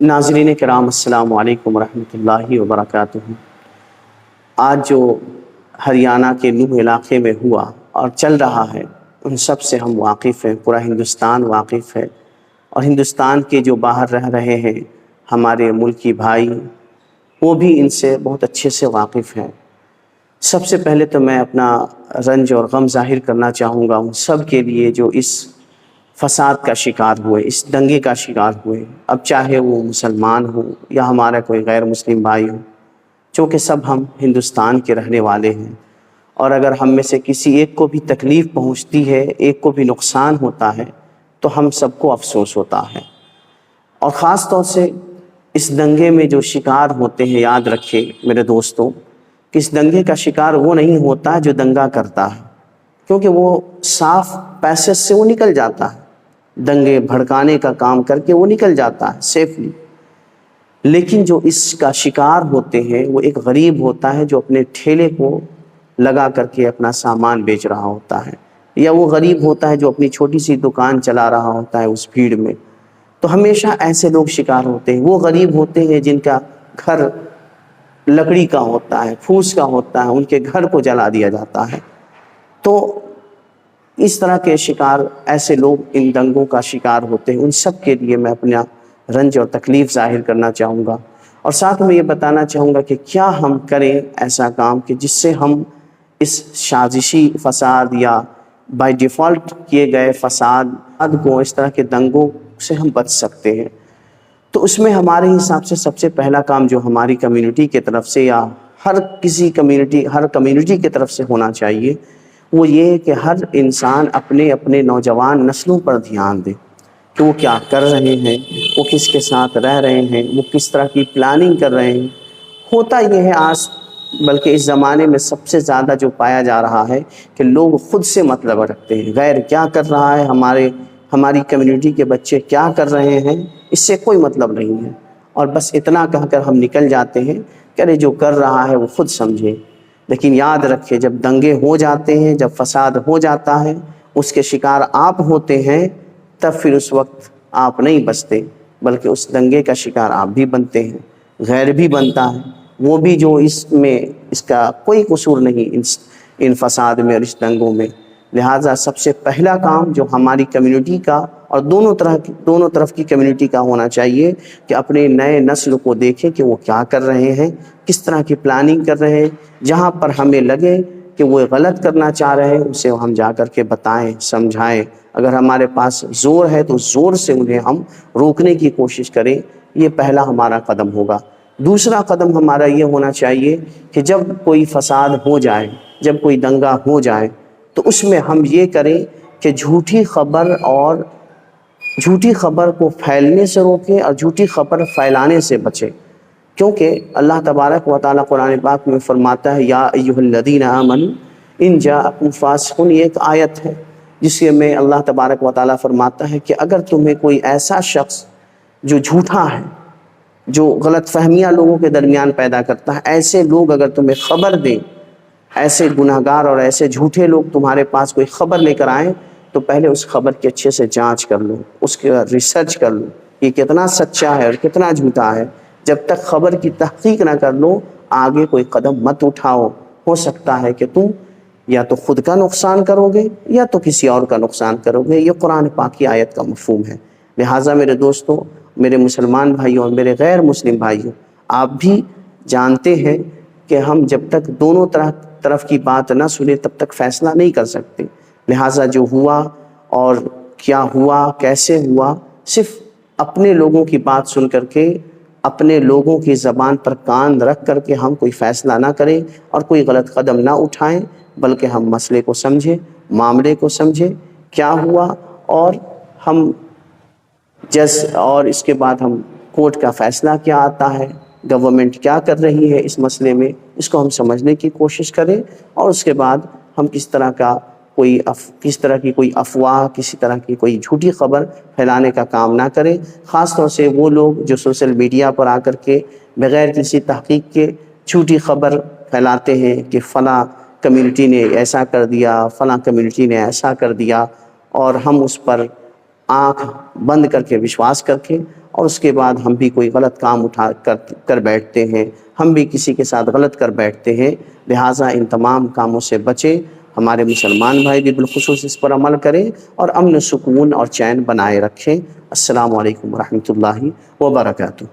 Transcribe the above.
ناظرین کرام السلام علیکم ورحمۃ اللہ وبرکاتہ۔ آج جو ہریانہ کے نوح علاقے میں ہوا اور چل رہا ہے ان سب سے ہم واقف ہیں، پورا ہندوستان واقف ہے، اور ہندوستان کے جو باہر رہ رہے ہیں ہمارے ملکی بھائی وہ بھی ان سے بہت اچھے سے واقف ہیں۔ سب سے پہلے تو میں اپنا رنج اور غم ظاہر کرنا چاہوں گا ان سب کے لیے جو اس فساد کا شکار ہوئے، اس دنگے کا شکار ہوئے، اب چاہے وہ مسلمان ہو یا ہمارا کوئی غیر مسلم بھائی ہو، چونکہ سب ہم ہندوستان کے رہنے والے ہیں، اور اگر ہم میں سے کسی ایک کو بھی تکلیف پہنچتی ہے، ایک کو بھی نقصان ہوتا ہے تو ہم سب کو افسوس ہوتا ہے۔ اور خاص طور سے اس دنگے میں جو شکار ہوتے ہیں، یاد رکھے میرے دوستوں کہ اس دنگے کا شکار وہ نہیں ہوتا جو دنگا کرتا ہے، کیونکہ وہ صاف پیسے سے وہ نکل جاتا ہے، دنگے بھڑکانے کا کام کر کے وہ نکل جاتا ہے سیفلی۔ لیکن جو اس کا شکار ہوتے ہیں وہ ایک غریب ہوتا ہے جو اپنے ٹھیلے کو لگا کر کے اپنا سامان بیچ رہا ہوتا ہے، یا وہ غریب ہوتا ہے جو اپنی چھوٹی سی دکان چلا رہا ہوتا ہے اس بھیڑ میں۔ تو ہمیشہ ایسے لوگ شکار ہوتے ہیں۔ وہ غریب ہوتے ہیں جن کا گھر لکڑی کا ہوتا ہے، پھوس کا ہوتا ہے، ان کے گھر کو جلا دیا جاتا ہے۔ تو اس طرح کے شکار، ایسے لوگ ان دنگوں کا شکار ہوتے ہیں، ان سب کے لیے میں اپنا رنج اور تکلیف ظاہر کرنا چاہوں گا، اور ساتھ میں یہ بتانا چاہوں گا کہ کیا ہم کریں ایسا کام کہ جس سے ہم اس سازشی فساد یا بائی ڈیفالٹ کیے گئے فساد کو، اس طرح کے دنگوں سے ہم بچ سکتے ہیں۔ تو اس میں ہمارے حساب سے سب سے پہلا کام جو ہماری کمیونٹی کی طرف سے یا ہر کمیونٹی کی طرف سے ہونا چاہیے وہ یہ کہ ہر انسان اپنے اپنے نوجوان نسلوں پر دھیان دے کہ وہ کیا کر رہے ہیں، وہ کس کے ساتھ رہ رہے ہیں، وہ کس طرح کی پلاننگ کر رہے ہیں۔ ہوتا یہ ہے آج بلکہ اس زمانے میں سب سے زیادہ جو پایا جا رہا ہے کہ لوگ خود سے مطلب رکھتے ہیں، غیر کیا کر رہا ہے، ہماری کمیونٹی کے بچے کیا کر رہے ہیں، اس سے کوئی مطلب نہیں ہے، اور بس اتنا کہہ کر ہم نکل جاتے ہیں کہ ارے جو کر رہا ہے وہ خود سمجھے۔ لیکن یاد رکھے جب دنگے ہو جاتے ہیں، جب فساد ہو جاتا ہے، اس کے شکار آپ ہوتے ہیں، تب پھر اس وقت آپ نہیں بچتے بلکہ اس دنگے کا شکار آپ بھی بنتے ہیں، غیر بھی بنتا ہے، وہ بھی جو اس کا کوئی قصور نہیں ان فساد میں اور اس دنگوں میں۔ لہٰذا سب سے پہلا کام جو ہماری کمیونٹی کا اور دونوں طرف کی کمیونٹی کا ہونا چاہیے کہ اپنے نئے نسل کو دیکھیں کہ وہ کیا کر رہے ہیں، کس طرح کی پلاننگ کر رہے ہیں۔ جہاں پر ہمیں لگے کہ وہ غلط کرنا چاہ رہے ہیں اسے ہم جا کر کے بتائیں، سمجھائیں، اگر ہمارے پاس زور ہے تو زور سے انہیں ہم روکنے کی کوشش کریں۔ یہ پہلا ہمارا قدم ہوگا۔ دوسرا قدم ہمارا یہ ہونا چاہیے کہ جب کوئی فساد ہو جائے، جب کوئی دنگا ہو جائے تو اس میں ہم یہ کریں کہ جھوٹی خبر کو پھیلنے سے روکیں اور جھوٹی خبر پھیلانے سے بچیں، کیونکہ اللہ تبارک و تعالیٰ قرآن پاک میں فرماتا ہے یا ایھا الذین آمنوا ان جاءکم فاسق، یہ ایک آیت ہے جس میں اللہ تبارک و تعالیٰ فرماتا ہے کہ اگر تمہیں کوئی ایسا شخص جو جھوٹا ہے، جو غلط فہمیاں لوگوں کے درمیان پیدا کرتا ہے، ایسے لوگ اگر تمہیں خبر دیں، ایسے گناہگار اور ایسے جھوٹے لوگ تمہارے پاس کوئی خبر لے کر آئیں تو پہلے اس خبر کی اچھے سے جانچ کر لو، اس کے ریسرچ کر لو، یہ کتنا سچا ہے اور کتنا جھوٹا ہے۔ جب تک خبر کی تحقیق نہ کر لو آگے کوئی قدم مت اٹھاؤ، ہو سکتا ہے کہ تم یا تو خود کا نقصان کرو گے یا تو کسی اور کا نقصان کرو گے۔ یہ قرآن پاک کی آیت کا مفہوم ہے۔ لہٰذا میرے دوستوں، میرے مسلمان بھائیوں اور میرے غیر مسلم بھائیوں، آپ بھی جانتے ہیں کہ ہم جب تک دونوں طرف کی بات نہ سنیں تب تک فیصلہ نہیں کر سکتے۔ لہٰذا جو ہوا اور کیا ہوا، کیسے ہوا، صرف اپنے لوگوں کی بات سن کر کے، اپنے لوگوں کی زبان پر کان رکھ کر کے ہم کوئی فیصلہ نہ کریں اور کوئی غلط قدم نہ اٹھائیں، بلکہ ہم مسئلے کو سمجھیں، معاملے کو سمجھیں کیا ہوا، اور ہم اور اس کے بعد ہم کورٹ کا فیصلہ کیا آتا ہے، گورنمنٹ کیا کر رہی ہے اس مسئلے میں، اس کو ہم سمجھنے کی کوشش کریں، اور اس کے بعد ہم کس طرح کی کوئی افواہ، کسی طرح کی کوئی جھوٹی خبر پھیلانے کا کام نہ کریں۔ خاص طور سے وہ لوگ جو سوشل میڈیا پر آ کر کے بغیر کسی تحقیق کے جھوٹی خبر پھیلاتے ہیں کہ فلاں کمیونٹی نے ایسا کر دیا، فلاں کمیونٹی نے ایسا کر دیا، اور ہم اس پر آنکھ بند کر کے وشواس کر کے اور اس کے بعد ہم بھی کوئی غلط کام اٹھا کر بیٹھتے ہیں، ہم بھی کسی کے ساتھ غلط کر بیٹھتے ہیں، لہٰذا ان تمام کاموں سے بچیں۔ ہمارے مسلمان بھائی بھی بالخصوص اس پر عمل کریں اور امن سکون اور چین بنائے رکھیں۔ السلام علیکم ورحمۃ اللہ وبرکاتہ۔